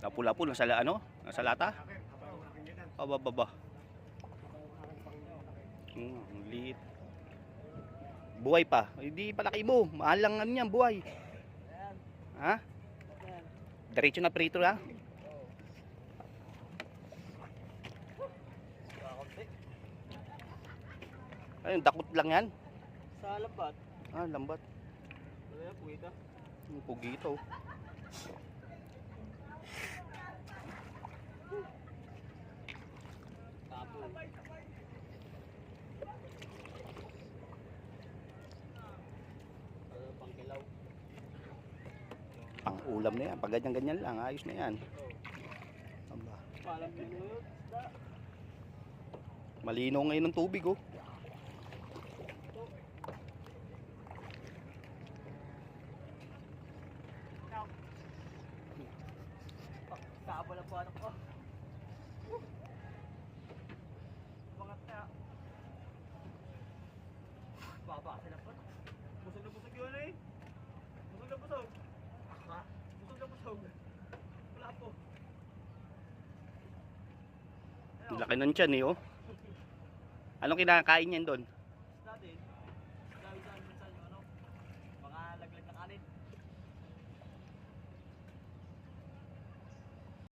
Lapu-lapu nasa ano? Nasa lata? Baba. Ang liit. Buhay pa. Hindi palaki mo. Mahal lang ano yan, buhay. Ha? Diretso na prito ha? Ayun, dakot lang yan. Sa lambat. Ah, lambat. Ano yan, pugita? Pugito. Tapo. Pangkilaw. Ang ulam na yan. Pag ganyan-ganyan lang, ayos na yan. Aba. Palam din mo yun. Malinaw ngayon ng tubig oh. Sabo na po anak ko. Bangat na. Baba sila po. Busog na busog yun eh. Busog na busog. Ha? Busog na busog. Wala po. Laki ng tiyan eh oh. Anong kinakain yan doon?